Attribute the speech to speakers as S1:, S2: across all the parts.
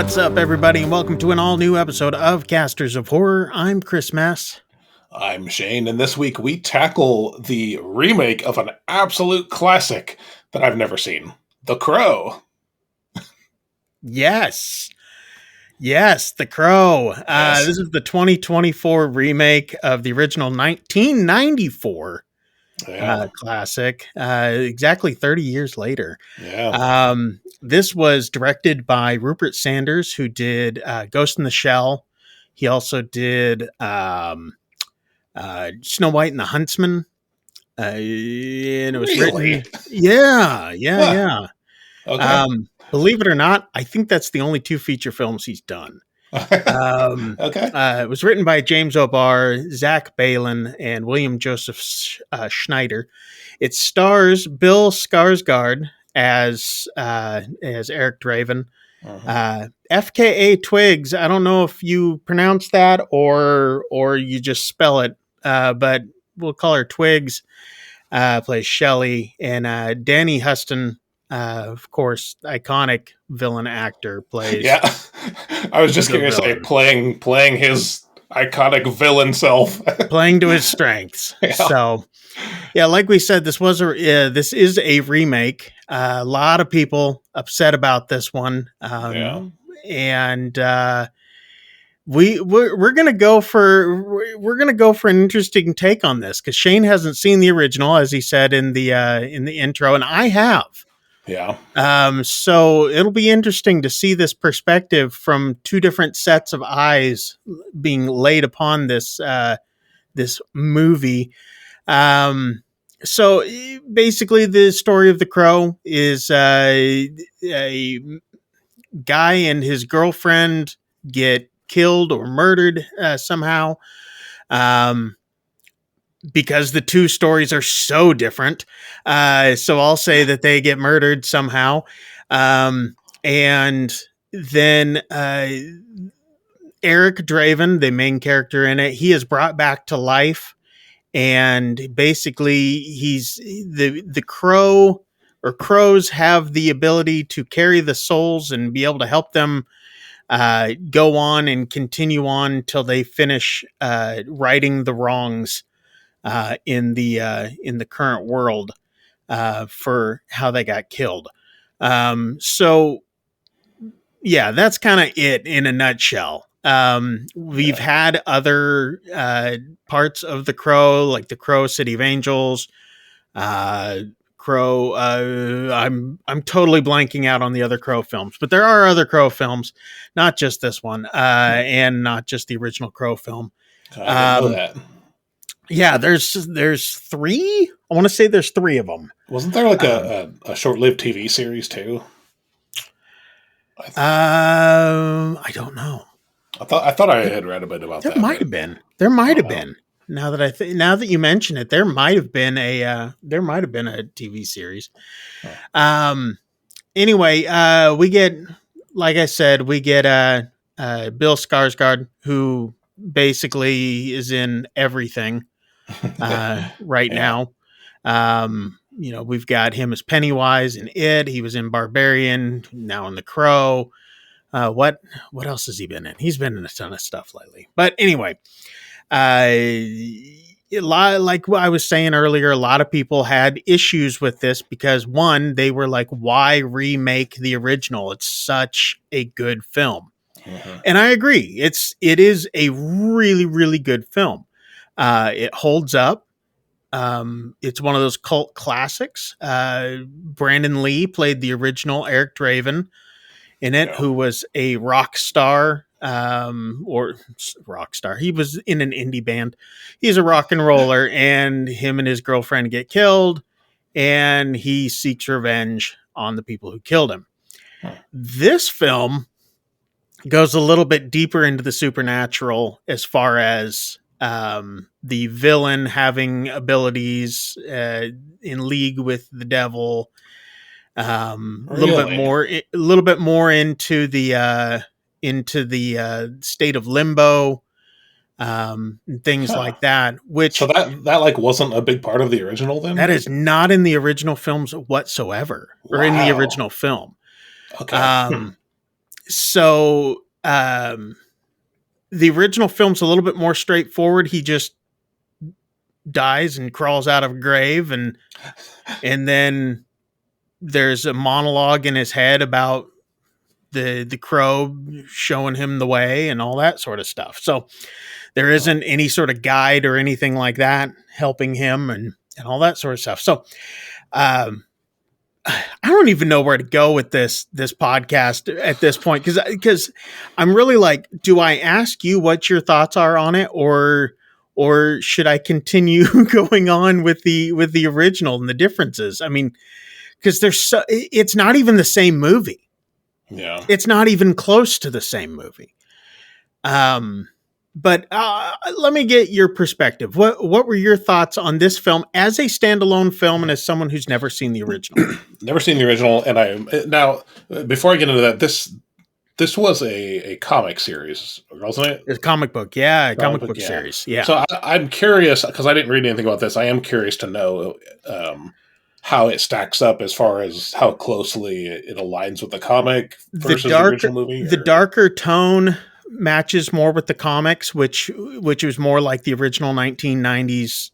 S1: What's up, everybody, and welcome to an all-new episode of Casters of Horror. I'm Chris Mess.
S2: I'm Shane, and this week we tackle the remake of an absolute classic that I've never seen, The Crow.
S1: Yes, The Crow.
S2: Yes.
S1: This is the 2024 remake of the original 1994 classic, exactly 30 years later.
S2: Yeah.
S1: This was directed by Rupert Sanders, who did Ghost in the Shell. He also did Snow White and the Huntsman. And it was
S2: Really?
S1: written. Yeah.
S2: Okay.
S1: Believe it or not, I think that's the only two feature films he's done.
S2: Okay.
S1: It was written by James O'Barr, Zach Balin, and William Joseph Schneider. It stars Bill Skarsgård as Eric Draven. FKA Twigs. I don't know if you pronounce that or you just spell it, but we'll call her Twigs. Plays Shelley, and Danny Huston, of course, iconic villain actor, plays.
S2: Yeah. I was just going to say playing his iconic villain self,
S1: playing to his strengths. Yeah. So, yeah, like we said, this is a remake. A lot of people upset about this one. And we're gonna go for an interesting take on this because Shane hasn't seen the original, as he said in the intro, and I have.
S2: Yeah.
S1: So it'll be interesting to see this perspective from two different sets of eyes being laid upon this movie. So basically, the story of The Crow is a guy and his girlfriend get killed or murdered somehow, because the two stories are so different. So I'll say that they get murdered somehow. And then Eric Draven, the main character in it, he is brought back to life. And basically he's the crow, or crows have the ability to carry the souls and be able to help them go on and continue on till they finish righting the wrongs in the current world for how they got killed. So yeah, that's kind of it in a nutshell. We've had other parts of The Crow, like The Crow, City of Angels, Crow. I'm totally blanking out on the other Crow films, but there are other Crow films, not just this one, and not just the original Crow film.
S2: I didn't know that.
S1: Yeah, there's three. I want to say there's three of them.
S2: Wasn't there like a short-lived TV series too?
S1: I don't know.
S2: I thought I had read a bit about that.
S1: There might have been. Now that you mention it, there might have been a TV series. Anyway, we get, like I said, Bill Skarsgård, who basically is in everything right now. We've got him as Pennywise in It. He was in Barbarian, now in The Crow. What else has he been in? He's been in a ton of stuff lately. But anyway, like what I was saying earlier, a lot of people had issues with this because, one, they were like, why remake the original? It's such a good film. And I agree. It is a really, really good film. It holds up. It's one of those cult classics. Brandon Lee played the original Eric Draven in it, who was a rock star, or rock star. He was in an indie band. He's a rock and roller, and him and his girlfriend get killed, and he seeks revenge on the people who killed him. This film goes a little bit deeper into the supernatural as far as the villain having abilities in league with the devil. A little bit more into the state of limbo, and things like that. So
S2: that like wasn't a big part of the original then?
S1: That is not in the original films whatsoever, or in the original film.
S2: Okay.
S1: So the original film's a little bit more straightforward. He just dies and crawls out of a grave, and then there's a monologue in his head about the crow showing him the way and all that sort of stuff. So there isn't any sort of guide or anything like that helping him and all that sort of stuff. So um, I don't even know where to go with this podcast at this point, because I'm really like, do I ask you what your thoughts are on it, or should I continue going on with the original and the differences? I mean, because it's not even the same movie.
S2: Yeah.
S1: It's not even close to the same movie. But let me get your perspective. What were your thoughts on this film as a standalone film and as someone who's never seen the original?
S2: Never seen the original, and now before I get into that, this was a comic series, wasn't it?
S1: It's a comic book, yeah,
S2: Comic
S1: comic book
S2: yeah.
S1: series, yeah.
S2: So I'm curious because I didn't read anything about this. I am curious to know how it stacks up as far as how closely it aligns with the comic versus the original movie.
S1: The darker tone matches more with the comics, which was more like the original 1990s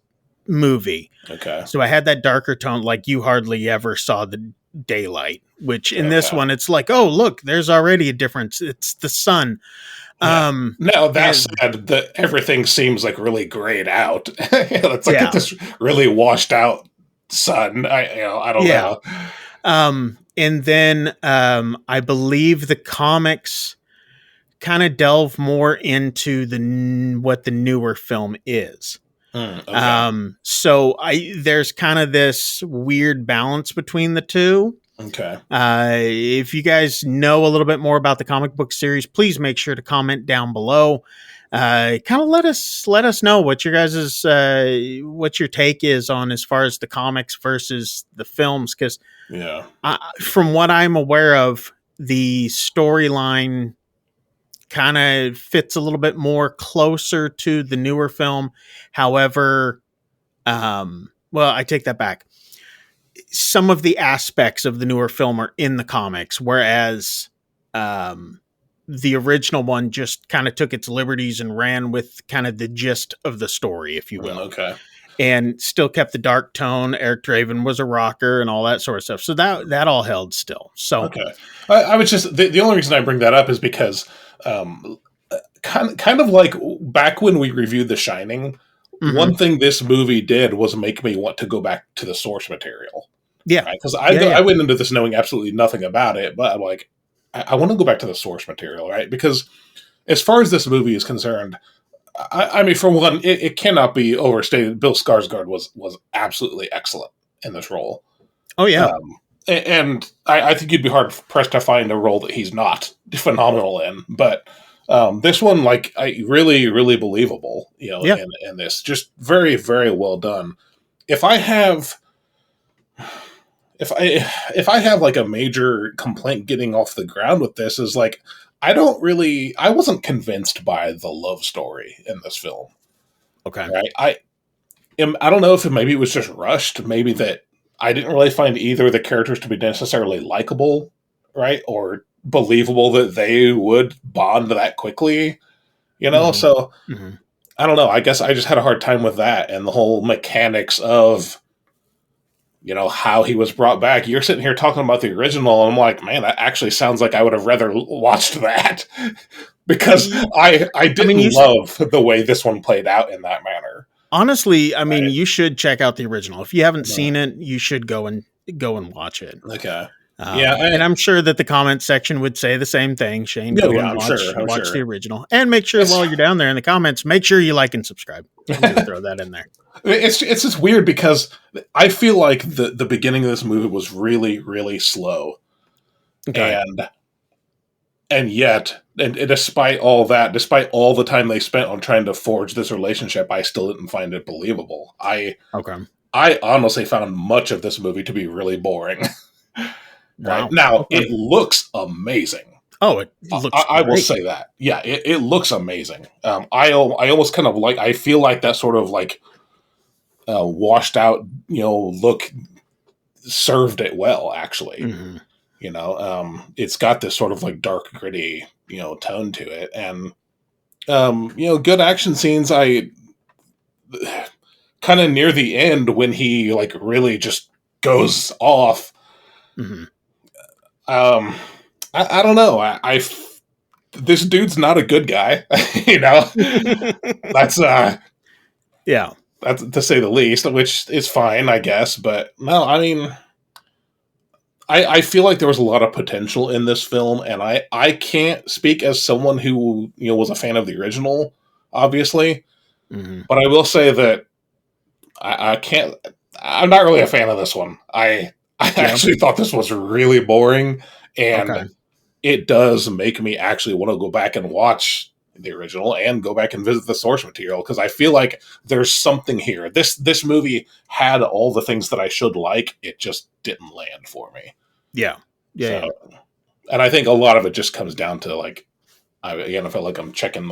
S1: movie.
S2: Okay.
S1: So I had that darker tone, like you hardly ever saw the daylight, which in this one, it's like, oh, look, there's already a difference. It's the sun.
S2: Yeah. Now that said, everything seems like really grayed out. It's like this really washed out sun. I don't know.
S1: And then I believe the comics kind of delve more into what the newer film is.
S2: Okay.
S1: So there's kind of this weird balance between the two.
S2: Okay.
S1: If you guys know a little bit more about the comic book series, please make sure to comment down below. Kind of let us know what your guys's what your take is on as far as the comics versus the films, because from what I'm aware of, the storyline kind of fits a little bit more closer to the newer film. However, well, I take that back. Some of the aspects of the newer film are in the comics, whereas the original one just kind of took its liberties and ran with kind of the gist of the story, if you will.
S2: Okay.
S1: And still kept the dark tone. Eric Draven was a rocker and all that sort of stuff. So that all held still. So
S2: okay. I was just the only reason I bring that up is because kind of like back when we reviewed The Shining, one thing this movie did was make me want to go back to the source material.
S1: Yeah,
S2: because I went into this knowing absolutely nothing about it, but I'm like, I want to go back to the source material, right? Because as far as this movie is concerned, I mean, for one, it cannot be overstated. Bill Skarsgård was absolutely excellent in this role.
S1: Oh yeah,
S2: and I think you'd be hard pressed to find a role that he's not phenomenal in. But this one, like, really, really believable. In this, just very, very well done. If I have like a major complaint getting off the ground with this is like, I wasn't convinced by the love story in this film.
S1: Okay.
S2: Right. I don't know if maybe it was just rushed, maybe that I didn't really find either of the characters to be necessarily likable, right? Or believable that they would bond that quickly, So I don't know. I guess I just had a hard time with that and the whole mechanics of, how he was brought back. You're sitting here talking about the original, and I'm like, man, that actually sounds like I would have rather watched that because I didn't love the way this one played out in that manner.
S1: Honestly, I mean, you should check out the original. If you haven't seen it, you should go and watch it.
S2: Okay.
S1: And I'm sure that the comment section would say the same thing. Shane, go and watch the original, and make sure while you're down there in the comments, make sure you like and subscribe. I'm going to throw that in there.
S2: It's just weird because I feel like the beginning of this movie was really, really slow, and yet, despite all that, despite all the time they spent on trying to forge this relationship, I still didn't find it believable. I honestly found much of this movie to be really boring. Right now, it looks amazing.
S1: Oh, it looks.
S2: I will say that. Yeah, it looks amazing. I almost kind of like. I feel like that sort of like washed out, look served it well. Actually, It's got this sort of like dark, gritty, tone to it, and good action scenes. I kind of near the end when he like really just goes off.
S1: Mm-hmm.
S2: Um, I don't know. This dude's not a good guy. you know, that's
S1: Yeah.
S2: that's to say the least, which is fine, I guess. But no, I mean, I feel like there was a lot of potential in this film, and I can't speak as someone who was a fan of the original, obviously,
S1: Mm-hmm.
S2: but I will say that I can't. I'm not really a fan of this one. I
S1: Yeah.
S2: actually thought this was really boring, and
S1: Okay.
S2: it does make me actually want to go back and watch the original and go back and visit the source material because I feel like there's something here. This movie had all the things that I should like. It just didn't land for me.
S1: Yeah. Yeah.
S2: So,
S1: Yeah.
S2: and I think a lot of it just comes down to like I felt like I'm checking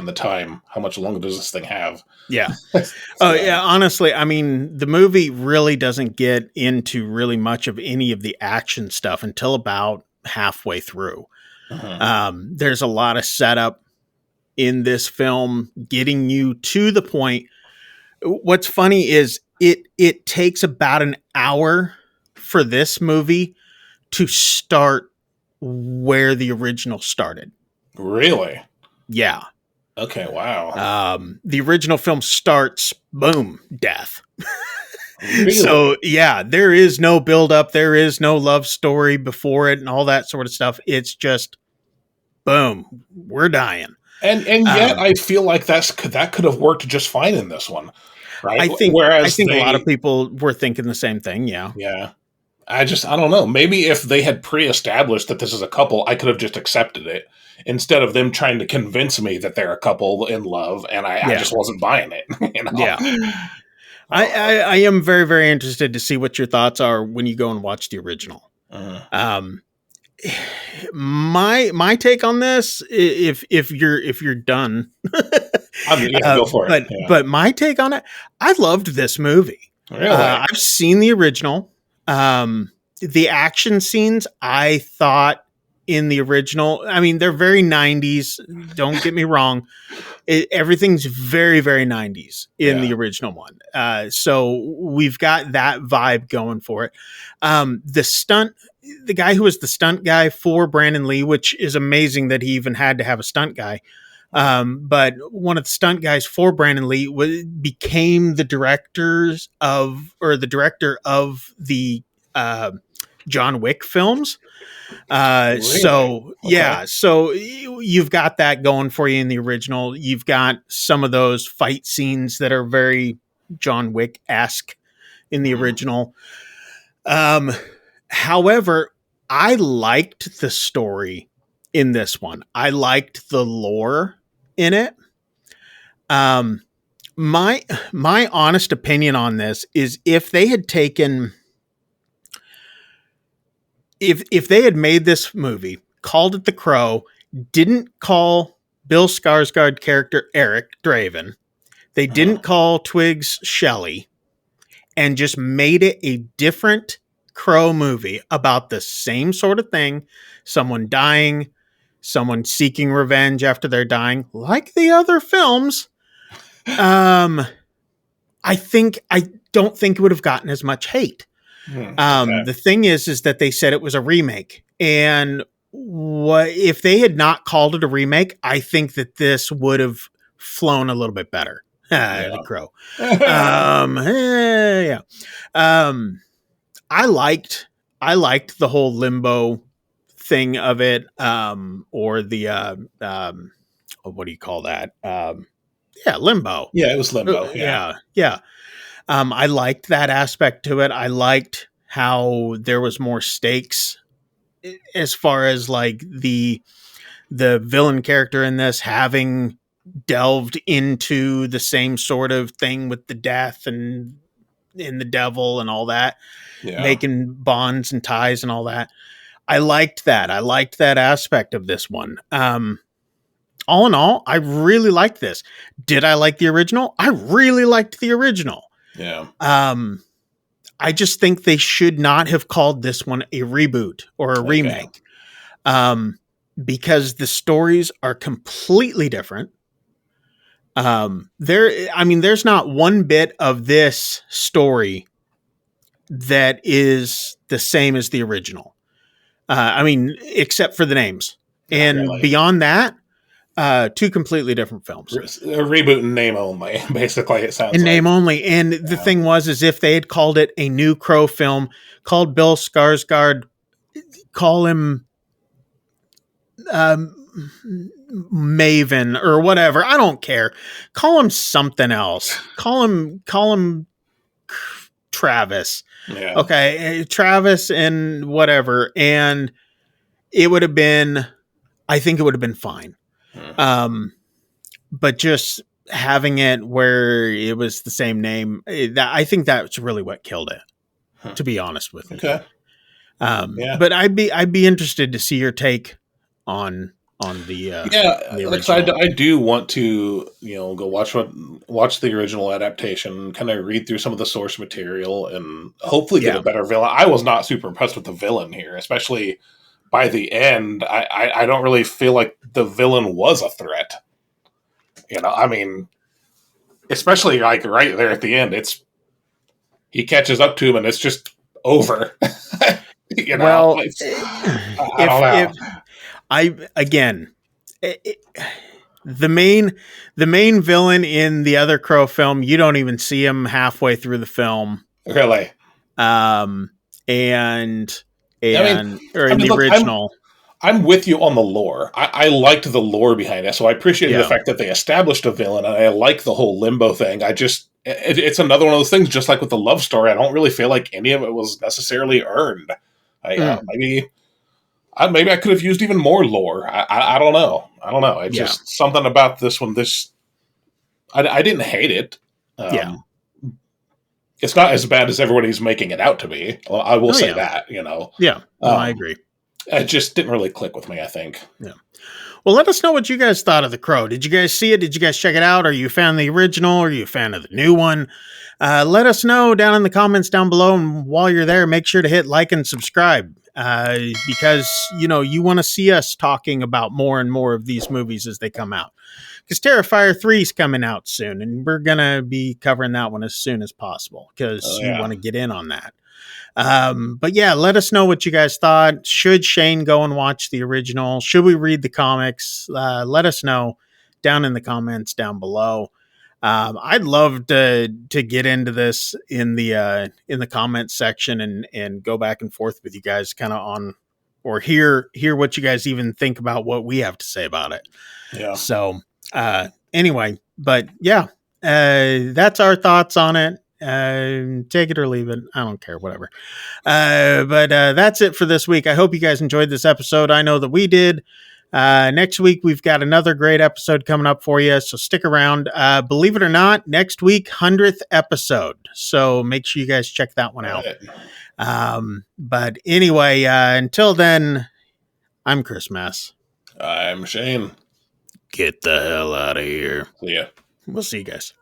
S2: the time. How much longer does this thing have?
S1: Yeah. Oh,
S2: So,
S1: yeah. Honestly, I mean, the movie really doesn't get into really much of any of the action stuff until about halfway through.
S2: uh-huh.
S1: There's a lot of setup in this film, getting you to the point. What's funny is it takes about an hour for this movie to start where the original started.
S2: Really?
S1: Yeah.
S2: Okay. Wow.
S1: The original film starts, boom, death. So
S2: Really?
S1: yeah, there is no build up, there is no love story before it and all that sort of stuff. It's just boom, we're dying.
S2: And yet
S1: Um,
S2: I feel like that could have worked just fine in this one, right?
S1: I
S2: Whereas
S1: think a lot of
S2: they,
S1: people were thinking the same thing. Yeah,
S2: yeah, I don't know. Maybe if they had pre-established that this is a couple, I could have just accepted it instead of them trying to convince me that they're a couple in love, and I
S1: yeah,
S2: just wasn't buying it.
S1: yeah.
S2: I don't know.
S1: I am very very interested to see what your thoughts are when you go and watch the original.
S2: Uh,
S1: Um, my take on this, if you're done,
S2: yeah, go for it. Yeah,
S1: but my take on it, I loved this movie.
S2: really.
S1: I've seen the original. The action scenes I thought in the original, I mean, they're very 90s. Don't get me wrong. Everything's very, very 90s in
S2: Yeah,
S1: the original one. So we've got that vibe going for it. The guy who was the stunt guy for Brandon Lee, which is amazing that he even had to have a stunt guy. But one of the stunt guys for Brandon Lee became the director of the uh, John Wick films.
S2: really. Okay.
S1: So you've got that going for you in the original. You've got some of those fight scenes that are very John Wick esque in the
S2: Mhm.
S1: original. Um, However, I liked the story in this one. I liked the lore in it. Um, my honest opinion on this is if they had taken if they had made this movie, called it The Crow, didn't call Bill Skarsgård character Eric Draven, they
S2: Uh-huh.
S1: didn't call Twigs Shelley, and just made it a different Crow movie about the same sort of thing, someone dying, someone seeking revenge after they're dying, like the other films. Um, I don't think it would have gotten as much hate.
S2: Okay.
S1: The thing is that they said it was a remake, and what if they had not called it a remake? I think that this would have flown a little bit better. The
S2: Yeah.
S1: Crow. Yeah. Um, I liked I liked the whole limbo thing of it, or the what do you call that? Yeah, limbo.
S2: Yeah, it was limbo. Yeah.
S1: Yeah, yeah. I liked that aspect to it. I liked how there was more stakes as far as like the villain character in this having delved into the same sort of thing with the death and in the devil and all that,
S2: Yeah.
S1: making bonds and ties and all that. I liked that. I liked that aspect of this one. All in all, I really liked this. Did I like the original? I really liked the original.
S2: Yeah.
S1: Um, I just think they should not have called this one a reboot or a
S2: Okay.
S1: remake, because the stories are completely different. There's not one bit of this story that is the same as the original. Except for the names,
S2: Not
S1: and
S2: really.
S1: beyond that, two completely different films.
S2: A reboot in name only, basically, it sounds
S1: In
S2: like.
S1: name only. And the
S2: Yeah.
S1: thing was, is if they had called it a new Crow film, called Bill Skarsgård, call him um, Maven or whatever. I don't care. Call him something else. Call him Travis.
S2: Yeah.
S1: Okay, Travis and whatever, and it would have been. I think it would have been fine.
S2: Hmm.
S1: But just having it where it was the same name, I think that's really what killed it.
S2: Hmm.
S1: To be honest with you.
S2: Okay. Yeah.
S1: But I'd be interested to see your take on
S2: Yeah,
S1: the
S2: like I said,
S1: original.
S2: I do want to, go watch the original adaptation, kind of read through some of the source material, and hopefully get a
S1: Yeah.
S2: better villain. I was not super impressed with the villain here, especially by the end. I don't really feel like the villain was a threat. I mean, especially like right there at the end, he catches up to him, and it's just over.
S1: Well,
S2: I don't know.
S1: if I again, it, the main villain in the other Crow film, you don't even see him halfway through the film.
S2: Really.
S1: Um, and
S2: I mean,
S1: or
S2: I
S1: in
S2: mean,
S1: the
S2: look,
S1: original.
S2: I'm with you on the lore. I liked the lore behind it, so I appreciated the
S1: Yeah.
S2: fact that they established a villain, and I like the whole limbo thing. It's another one of those things, just like with the love story. I don't really feel like any of it was necessarily earned. Maybe I could have used even more lore. I don't know. I don't know. It's
S1: Yeah.
S2: just something about this one. I didn't hate it.
S1: Yeah.
S2: It's not as bad as everybody's making it out to be. Well, I will
S1: Oh,
S2: say
S1: yeah.
S2: that.
S1: Yeah. No, I
S2: Um,
S1: agree.
S2: it just didn't really click with me, I think.
S1: Yeah. Well, let us know what you guys thought of The Crow. Did you guys see it? Did you guys check it out? Are you a fan of the original? Are you a fan of the new one? Let us know down in the comments down below. And while you're there, make sure to hit like and subscribe, because, you want to see us talking about more and more of these movies as they come out. Because Terrifier 3 is coming out soon, and we're going to be covering that one as soon as possible because you want to get in on that. But yeah, let us know what you guys thought. Should Shane go and watch the original? Should we read the comics? Let us know down in the comments down below. I'd love to get into this in the comments section and go back and forth with you guys, kind of on, or hear what you guys even think about what we have to say about it.
S2: Yeah.
S1: So anyway, but yeah, that's our thoughts on it. Take it or leave it. I don't care, whatever. But that's it for this week. I hope you guys enjoyed this episode. I know that we did. Next week, we've got another great episode coming up for you, so stick around. Believe it or not, next week, 100th episode. So make sure you guys check that one out. But anyway, until then, I'm Chris Mess.
S2: I'm Shane.
S1: Get the hell out of here.
S2: See ya.
S1: We'll see you guys.